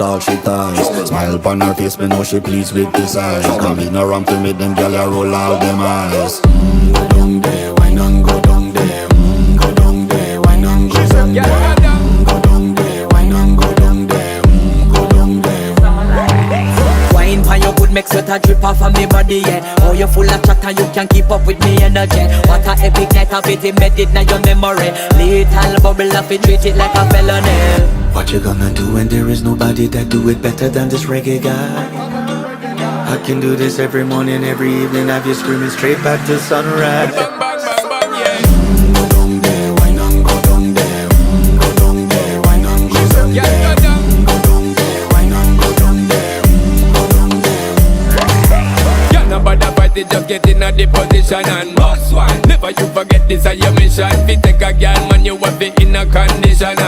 all she ties. Smile upon her face, me know she pleased with this eyes. Come in around to make them gyal a roll out them eyes. Go down there, why not go down there? Go down there, why not go down there? Go down there, why not go down there? Go down there. Wine for your good make sweat a drip off of me body, yeah. Oh, you full of chatter, you can keep up with me energy. What a epic night of it, embedded in your memory. Little bubble of it, treat it like a felony. What you gonna do when there is nobody that do it better than this reggae guy? I can do this every morning, every evening, have you screaming straight back to sunrise. Go down there, why not go down there? Go down there, why not go down there? Go down there, why not go down there? Go down there. You're not bad about it, just get in a the position and boss one. Never you forget this is your mission. If you take a girl, man, you have it in a condition.